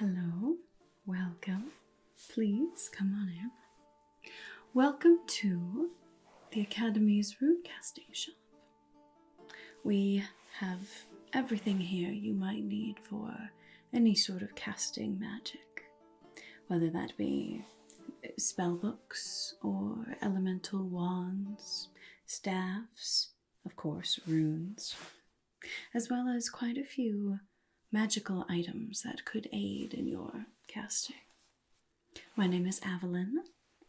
Hello, welcome. Please come on in. Welcome to the Academy's Runecasting shop. We have everything here you might need for any sort of casting magic, whether that be spellbooks or elemental wands, staffs, of course, runes, as well as quite a few magical items that could aid in your casting. My name is Avalyne.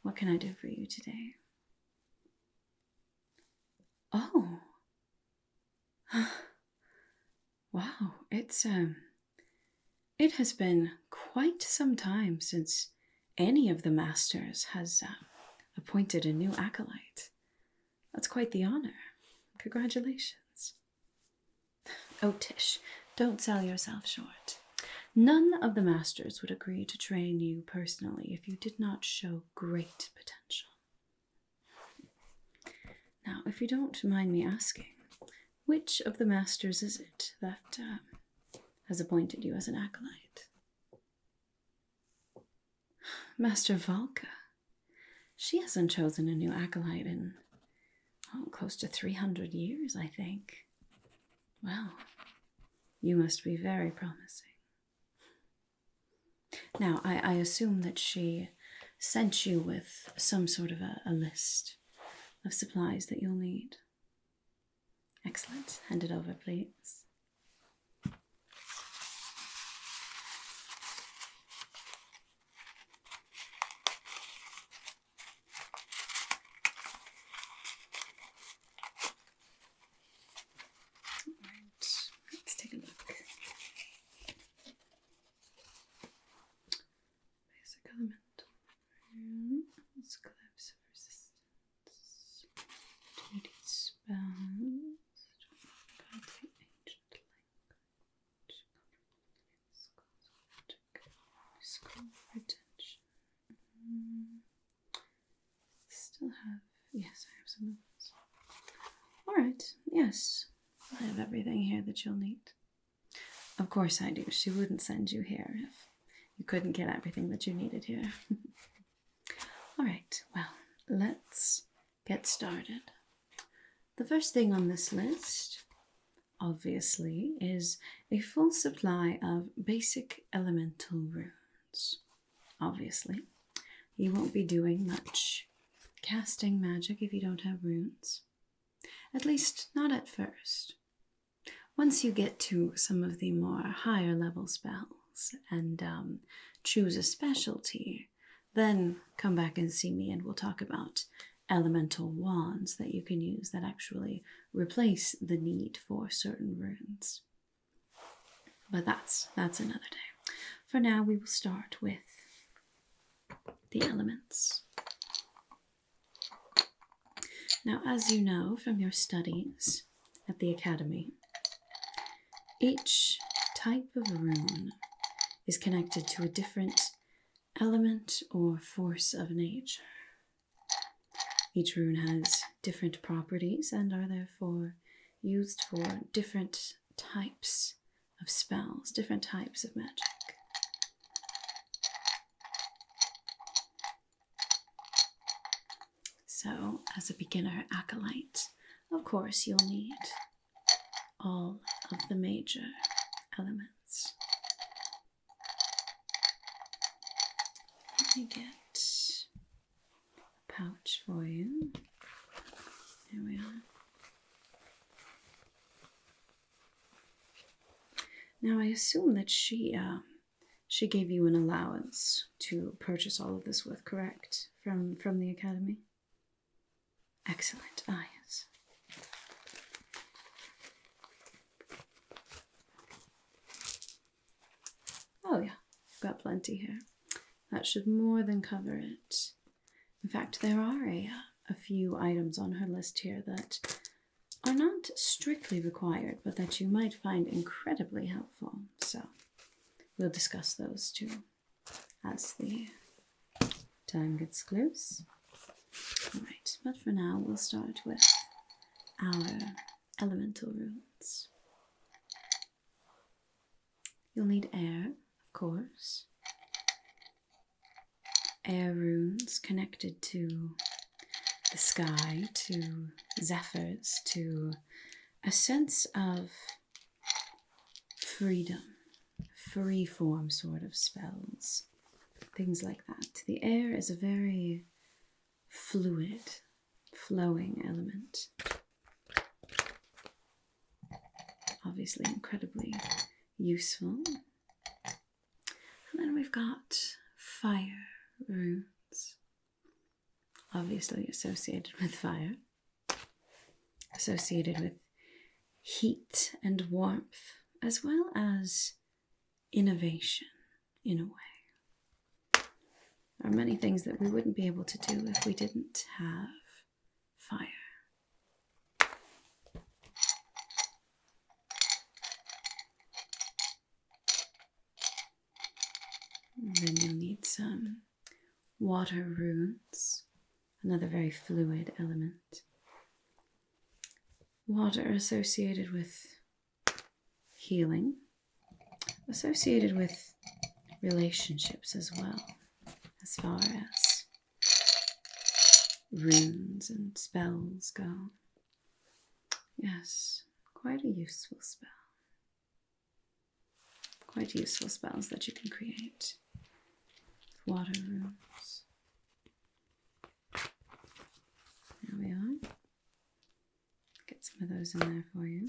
What can I do for you today? Oh. Wow, it has been quite some time since any of the masters has appointed a new acolyte. That's quite the honor. Congratulations. Oh, Tish, don't sell yourself short. None of the masters would agree to train you personally if you did not show great potential. Now, if you don't mind me asking, which of the masters is it that has appointed you as an acolyte? Master Valka. She hasn't chosen a new acolyte in, close to 300 years, I think. Well, you must be very promising. Now, I assume that she sent you with some sort of a list of supplies that you'll need. Excellent. Hand it over, please. Let's take a look. Basic elemental runes, clips of resistance, 2D spells, the ancient language, scroll retention. Still have, yes, I have some of those. Alright, yes. I have everything here that you'll need. Of course I do. She wouldn't send you here if you couldn't get everything that you needed here. Alright, well, let's get started. The first thing on this list, obviously, is a full supply of basic elemental runes. Obviously, you won't be doing much casting magic if you don't have runes. At least, not at first. Once you get to some of the more higher level spells and choose a specialty, then come back and see me and we'll talk about elemental wands that you can use that actually replace the need for certain runes. But that's another day. For now, we will start with the elements. Now, as you know from your studies at the Academy, each type of rune is connected to a different element or force of nature. Each rune has different properties and are therefore used for different types of spells, different types of magic. So, as a beginner acolyte, of course you'll need all of the major elements. Let me get a pouch for you. There we are. Now I assume that she gave you an allowance to purchase all of this with, correct? From the Academy? Excellent. Ah, yes. Oh yeah, you've got plenty here. That should more than cover it. In fact, there are a few items on her list here that are not strictly required, but that you might find incredibly helpful. So we'll discuss those too as the time gets close. Alright, but for now we'll start with our elemental runes. You'll need air, of course. Air runes connected to the sky, to zephyrs, to a sense of freedom, free form sort of spells, things like that. The air is a very fluid, flowing element. Obviously incredibly useful. And then we've got fire runes, obviously associated with fire, associated with heat and warmth, as well as innovation in a way. There are many things that we wouldn't be able to do if we didn't have fire. And then you'll need some water runes, another very fluid element. Water associated with healing, associated with relationships as well, as far as runes and spells go. Yes, quite a useful spell. Quite useful spells that you can create with water runes. There we are. Get some of those in there for you.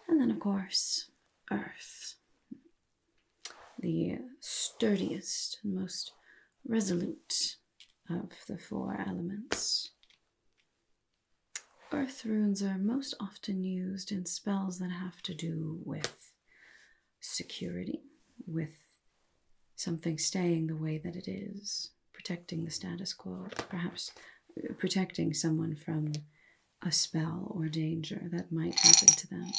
And then, of course, earth. The sturdiest and most resolute of the four elements. Earth runes are most often used in spells that have to do with security, with something staying the way that it is, protecting the status quo, perhaps protecting someone from a spell or danger that might happen to them.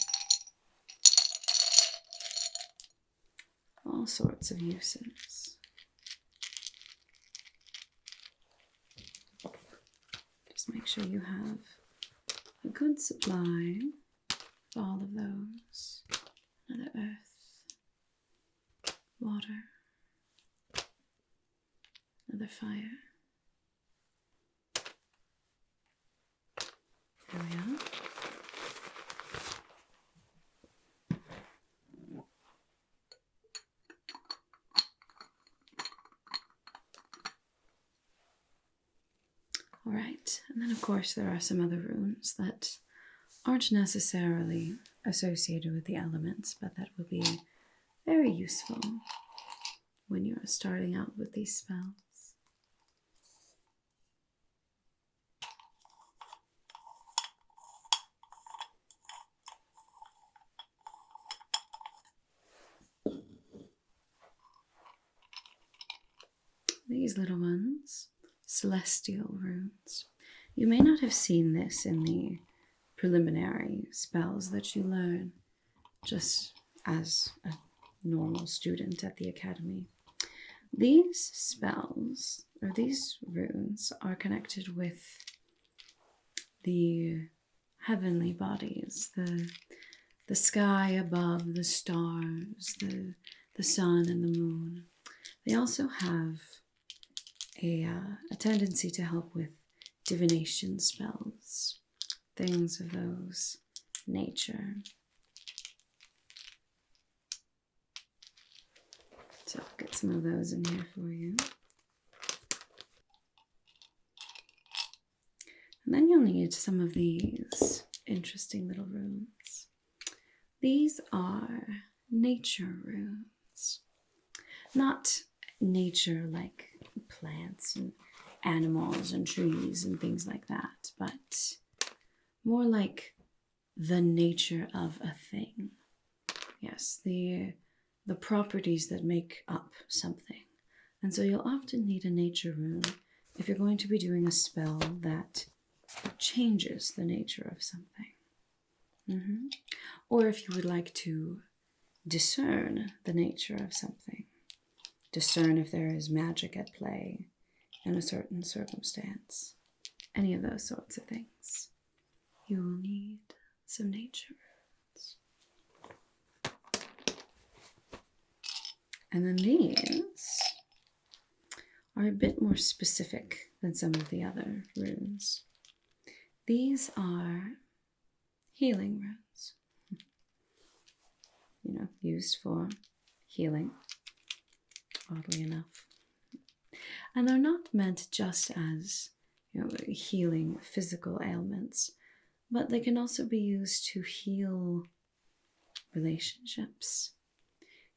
All sorts of uses. Just make sure you have a good supply of all of those. Another earth, water, another fire. There we are. All right, and then of course there are some other runes that aren't necessarily associated with the elements, but that will be very useful when you're starting out with these spells. These little ones, celestial runes. You may not have seen this in the preliminary spells that you learn just as a normal student at the academy. These spells, or these runes, are connected with the heavenly bodies, the sky above, the stars, the sun and the moon. They also have a tendency to help with divination spells, things of those nature. So I'll get some of those in here for you. And then you'll need some of these interesting little runes. These are nature runes. Not nature like plants and animals and trees and things like that, but more like the nature of a thing. Yes, the properties that make up something. And so you'll often need a nature rune if you're going to be doing a spell that changes the nature of something. Or if you would like to discern the nature of something. Discern if there is magic at play in a certain circumstance. Any of those sorts of things. You will need some nature runes. And then these are a bit more specific than some of the other runes. These are healing runes. You know, used for healing, oddly enough. And they're not meant just as, you know, healing physical ailments, but they can also be used to heal relationships,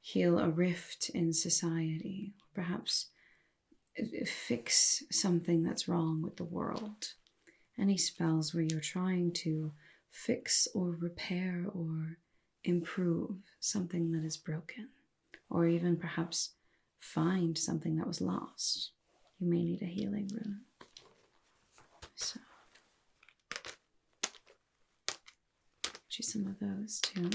heal a rift in society, perhaps fix something that's wrong with the world. Any spells where you're trying to fix or repair or improve something that is broken, or even perhaps find something that was lost. You may need a healing rune. So, get you some of those too.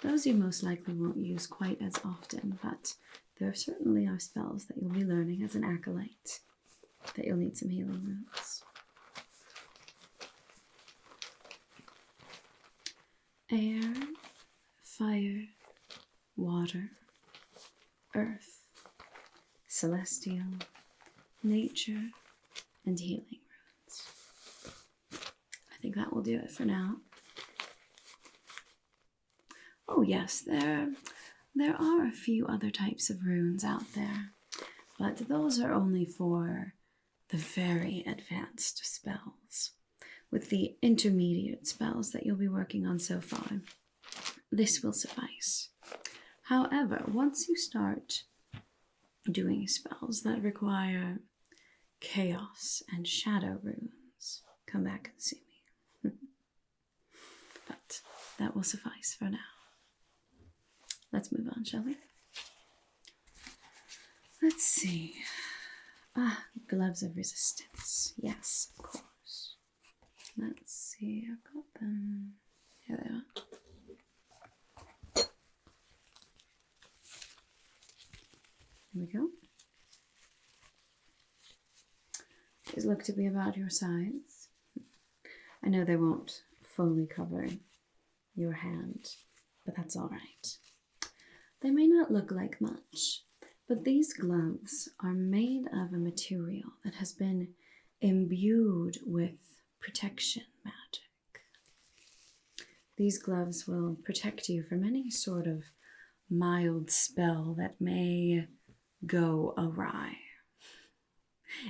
Those you most likely won't use quite as often, but there certainly are spells that you'll be learning as an acolyte that you'll need some healing runes. Air, fire, water, earth, celestial, nature, and healing runes. I think that will do it for now. Oh yes, there are a few other types of runes out there, but those are only for the very advanced spells. With the intermediate spells that you'll be working on so far, this will suffice. However, once you start doing spells that require chaos and shadow runes, come back and see me. But that will suffice for now. Let's move on, shall we? Let's see. Gloves of resistance. Yes, of course. Let's see, I've got them. Here they are. Here we go. These look to be about your size. I know they won't fully cover your hand, but that's all right. They may not look like much, but these gloves are made of a material that has been imbued with protection magic. These gloves will protect you from any sort of mild spell that may go awry.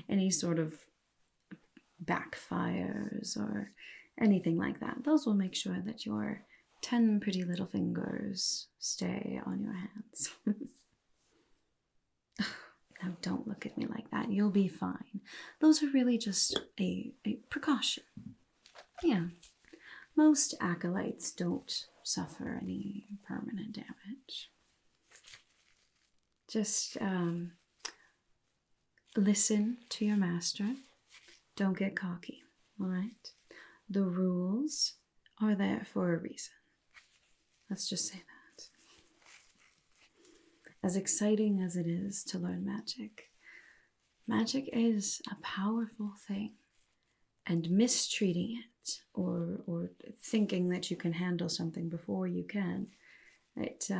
Any sort of backfires or anything like that. Those will make sure that your 10 pretty little fingers stay on your hands. Now don't look at me like that. You'll be fine. Those are really just a precaution. Yeah. Most acolytes don't suffer any permanent damage. Just listen to your master. Don't get cocky, all right? The rules are there for a reason. Let's just say that. As exciting as it is to learn magic, magic is a powerful thing, and mistreating it or thinking that you can handle something before you can, that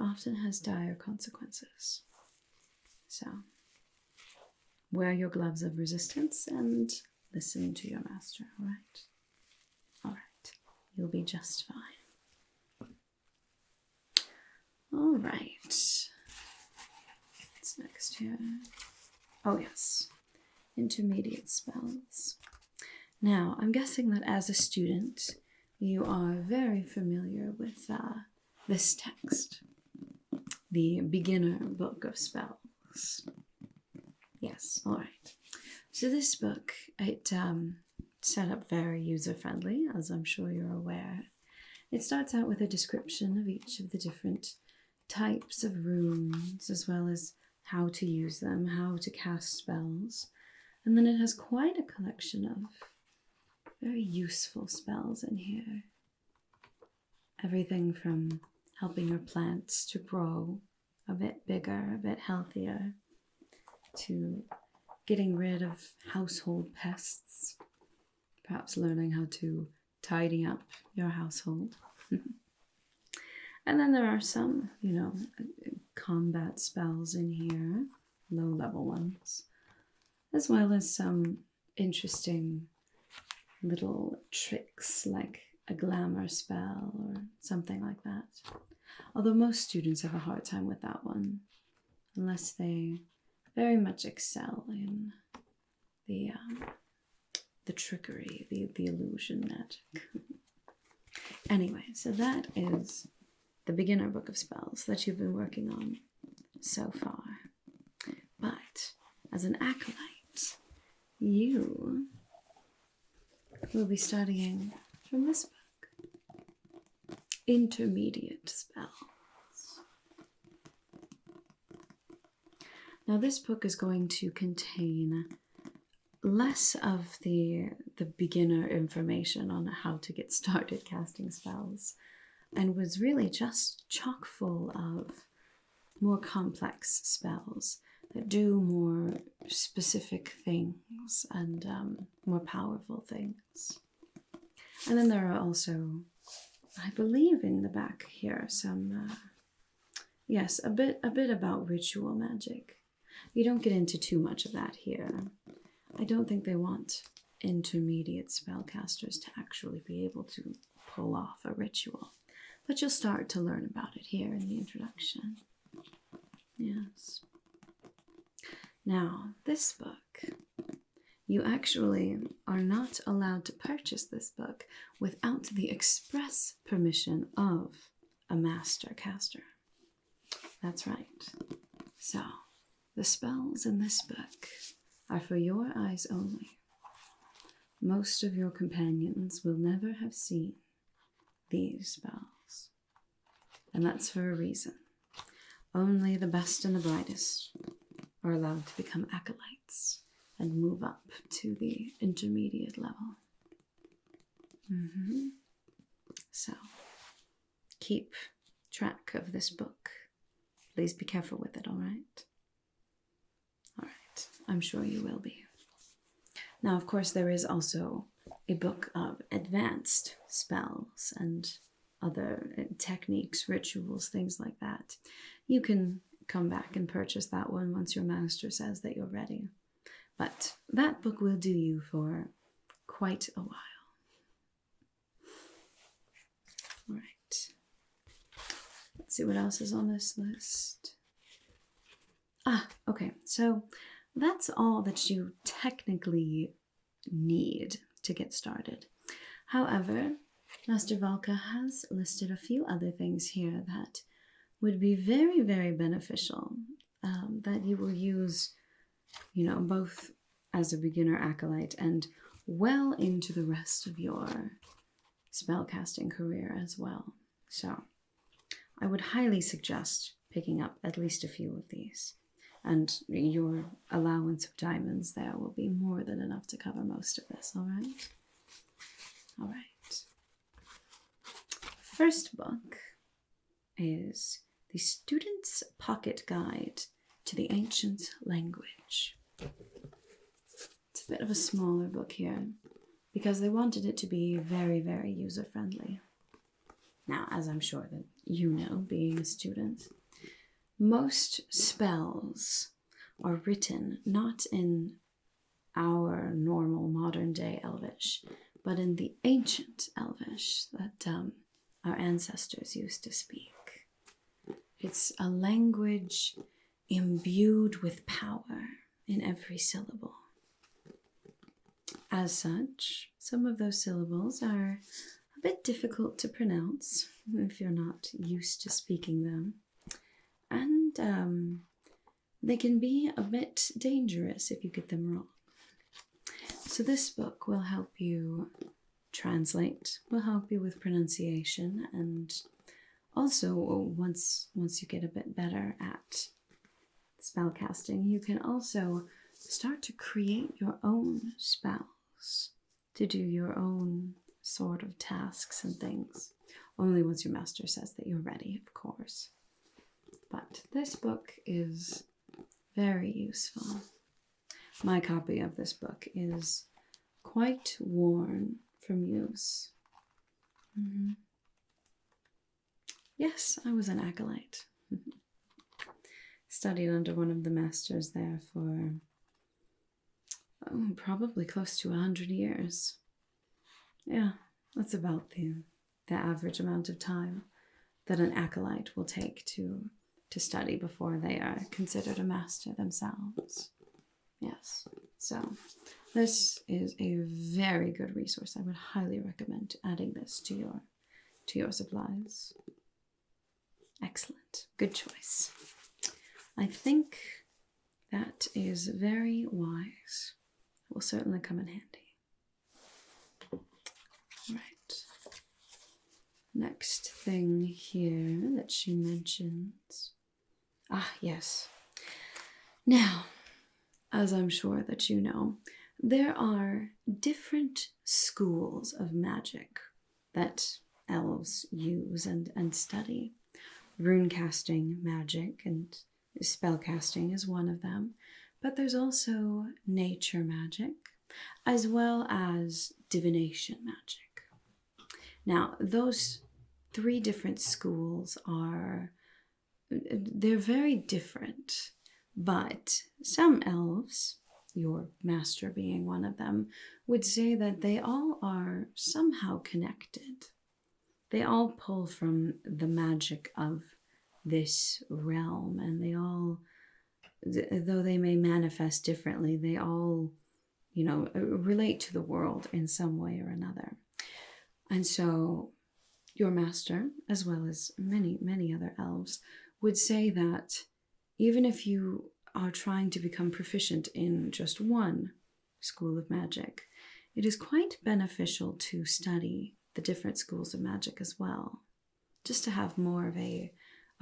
often has dire consequences. So, wear your gloves of resistance and listen to your master, all right? All right, you'll be just fine. All right. What's next here? Oh, yes. Intermediate spells. Now, I'm guessing that as a student, you are very familiar with this text, the beginner book of spells. Yes, all right. So this book, it set up very user-friendly, as I'm sure you're aware. It starts out with a description of each of the different types of runes, as well as how to use them, how to cast spells. And then it has quite a collection of very useful spells in here. Everything from helping your plants to grow a bit bigger, a bit healthier, to getting rid of household pests, perhaps learning how to tidy up your household. And then there are some, you know, combat spells in here, low-level ones, as well as some interesting little tricks like a glamour spell or something like that. Although most students have a hard time with that one, unless they very much excel in the trickery, the illusion magic. Anyway, so that is the beginner book of spells that you've been working on so far. But as an acolyte, you will be studying from this book, Intermediate Spells. Now this book is going to contain less of the beginner information on how to get started casting spells, and was really just chock full of more complex spells that do more specific things and more powerful things. And then there are also, I believe in the back here, some, yes, a bit about ritual magic. You don't get into too much of that here. I don't think they want intermediate spellcasters to actually be able to pull off a ritual. But you'll start to learn about it here in the introduction. Yes. Now, this book, you actually are not allowed to purchase this book without the express permission of a master caster. That's right. So, the spells in this book are for your eyes only. Most of your companions will never have seen these spells. And that's for a reason. Only the best and the brightest are allowed to become acolytes and move up to the intermediate level. So, keep track of this book. Please be careful with it, all right? All right, I'm sure you will be. Now, of course, there is also a book of advanced spells and other techniques, rituals, things like that. You can come back and purchase that one once your master says that you're ready. But that book will do you for quite a while. All right. Let's see what else is on this list. Okay. So that's all that you technically need to get started. However, Master Valka has listed a few other things here that would be very, very beneficial, that you will use, you know, both as a beginner acolyte and well into the rest of your spellcasting career as well. So I would highly suggest picking up at least a few of these, and your allowance of diamonds there will be more than enough to cover most of this, all right? All right. First book is The Student's Pocket Guide to the Ancient Language. It's a bit of a smaller book here because they wanted it to be very, very user-friendly. Now, as I'm sure that you know, being a student, most spells are written not in our normal modern-day Elvish, but in the ancient Elvish that our ancestors used to speak. It's a language imbued with power in every syllable. As such, some of those syllables are a bit difficult to pronounce if you're not used to speaking them. And they can be a bit dangerous if you get them wrong. So this book will help you translate, will help you with pronunciation, and also once you get a bit better at spellcasting, you can also start to create your own spells, to do your own sort of tasks and things. Only once your master says that you're ready, of course. But this book is very useful. My copy of this book is quite worn from use, Yes, I was an acolyte. Studied under one of the masters there for probably close to 100 years. Yeah, that's about the average amount of time that an acolyte will take to study before they are considered a master themselves. Yes, so this is a very good resource. I would highly recommend adding this to your supplies. Excellent, good choice. I think that is very wise. It will certainly come in handy. Right. Next thing here that she mentions. Ah, yes. Now, as I'm sure that you know, there are different schools of magic that elves use and study. Runecasting magic and spellcasting is one of them, but there's also nature magic as well as divination magic. Now, those three different schools they're very different, but some elves, your master being one of them, would say that they all are somehow connected. They all pull from the magic of this realm, and they all, though they may manifest differently, they all, relate to the world in some way or another. And so your master, as well as many, many other elves, would say that even if you are trying to become proficient in just one school of magic, it is quite beneficial to study the different schools of magic as well, just to have more of a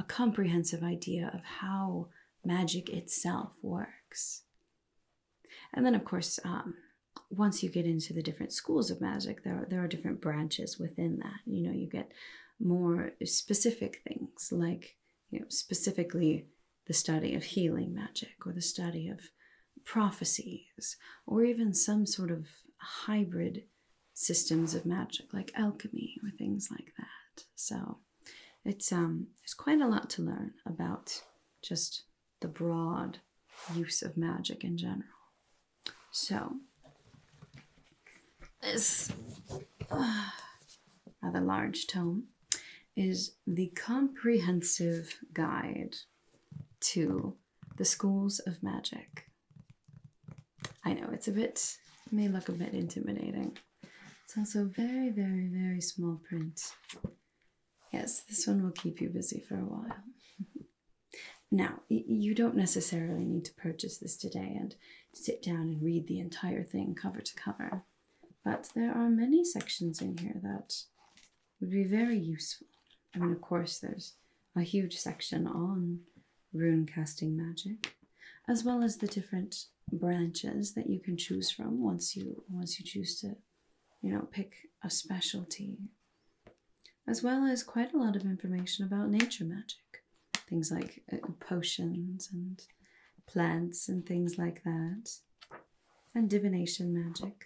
comprehensive idea of how magic itself works. And then, of course, once you get into the different schools of magic, there are different branches within that. You get more specific things, like, specifically the study of healing magic, or the study of prophecies, or even some sort of hybrid systems of magic like alchemy or things like that. So it's there's quite a lot to learn about just the broad use of magic in general. So this rather large tome is the comprehensive guide to the schools of magic. I know it may look a bit intimidating. It's also very, very, very small print. Yes, this one will keep you busy for a while. Now, you don't necessarily need to purchase this today and sit down and read the entire thing cover to cover, but there are many sections in here that would be very useful. I mean, of course, there's a huge section on runecasting magic, as well as the different branches that you can choose from once you choose to, pick a specialty, as well as quite a lot of information about nature magic, things like potions and plants and things like that, and divination magic,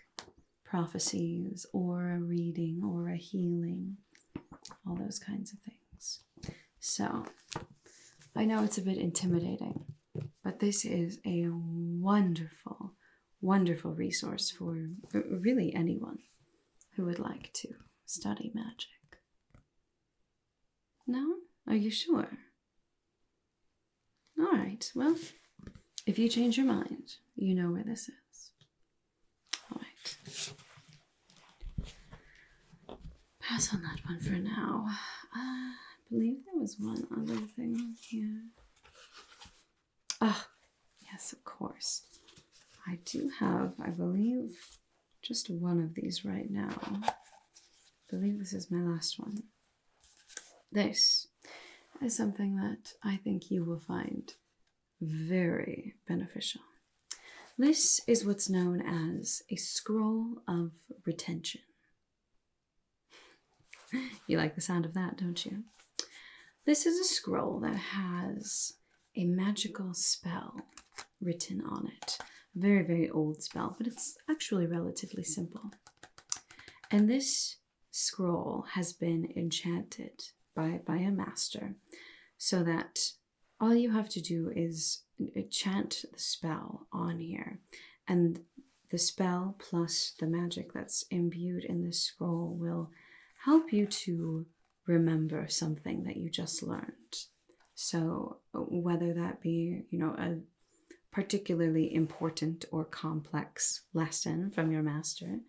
prophecies, aura reading, aura healing, all those kinds of things. So I know it's a bit intimidating, but this is a wonderful, wonderful resource for really anyone who would like to study magic. No? Are you sure? All right, well, if you change your mind, you know where this is. All right. Pass on that one for now. I believe there was one other thing here. Ah, yes, of course. I do have, I believe, just one of these right now. I believe this is my last one. This is something that I think you will find very beneficial. This is what's known as a scroll of retention. You like the sound of that, don't you? This is a scroll that has a magical spell written on it. A very, very old spell, but it's actually relatively simple. And this scroll has been enchanted by a master, so that all you have to do is chant the spell on here, and the spell plus the magic that's imbued in this scroll will help you to remember something that you just learned. So whether that be, a particularly important or complex lesson from your master,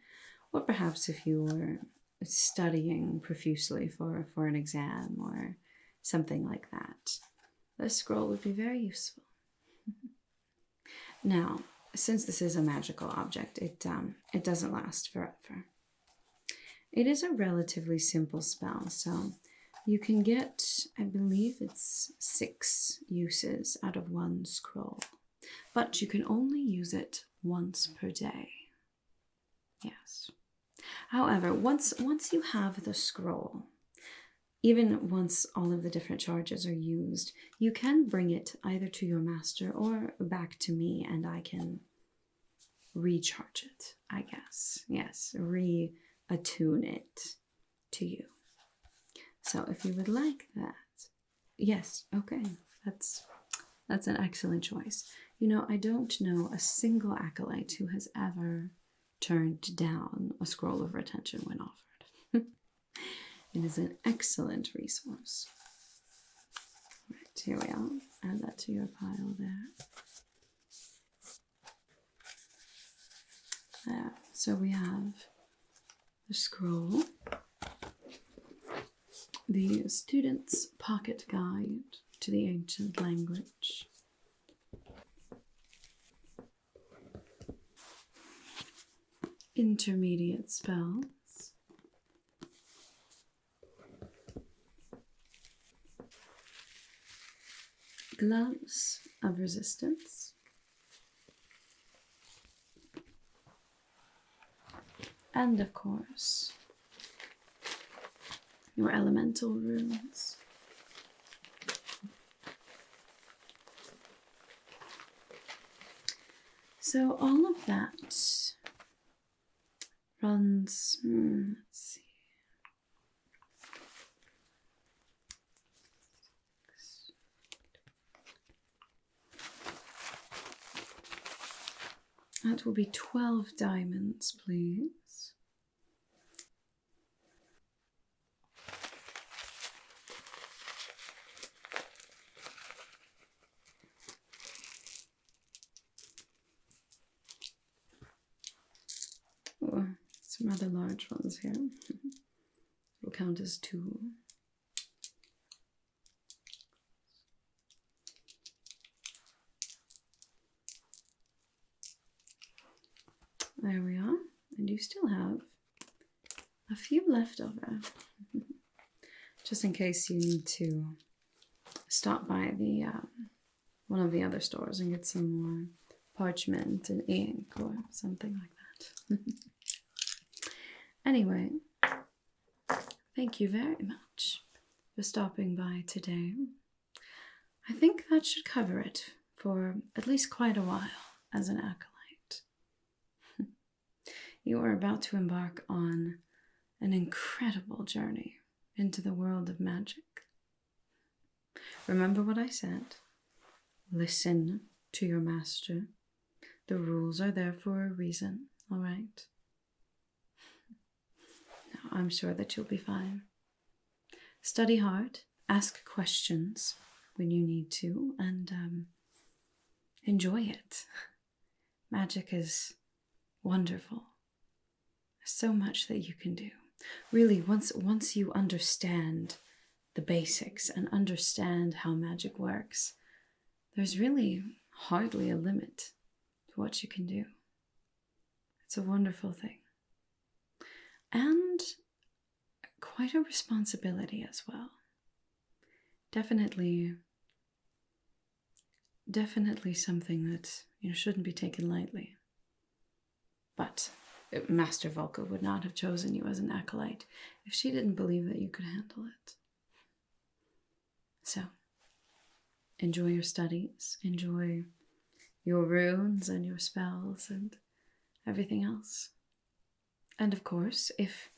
or perhaps if you were studying profusely for an exam or something like that, this scroll would be very useful. Now, since this is a magical object, it doesn't last forever. It is a relatively simple spell, so you can get, I believe it's 6 uses out of 1 scroll, but you can only use it once per day. Yes. However, once you have the scroll, even once all of the different charges are used, you can bring it either to your master or back to me, and I can recharge it, I guess. Yes, reattune it to you. So if you would like that, yes, okay, that's an excellent choice. I don't know a single acolyte who has ever turned down a scroll of retention when offered. It is an excellent resource. Right, here we are. Add that to your pile there. There. So we have the scroll, the Student's Pocket Guide to the Ancient Language, Intermediate Spells, Gloves of Resistance, and of course, your elemental runes. So all of that runs, let's see, that will be 12 diamonds, please. Oh, some rather large ones here. Will count as 2. There we are. And you still have a few left over. Just in case you need to stop by the one of the other stores and get some more parchment and ink or something like that. Anyway, thank you very much for stopping by today. I think that should cover it for at least quite a while as an acolyte. You are about to embark on an incredible journey into the world of magic. Remember what I said. Listen to your master. The rules are there for a reason, all right? Now, I'm sure that you'll be fine. Study hard, ask questions when you need to, and enjoy it. Magic is wonderful. There's so much that you can do. Really, once you understand the basics and understand how magic works, there's really hardly a limit to what you can do. It's a wonderful thing. And quite a responsibility as well. Definitely something that shouldn't be taken lightly. But Master Volka would not have chosen you as an acolyte if she didn't believe that you could handle it. So, enjoy your studies, enjoy your runes and your spells and everything else. And of course, if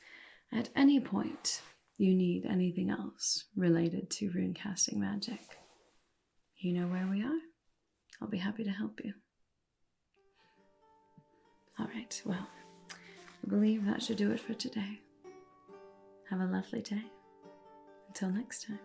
at any point you need anything else related to runecasting magic, you know where we are. I'll be happy to help you. Alright, well, I believe that should do it for today. Have a lovely day. Until next time.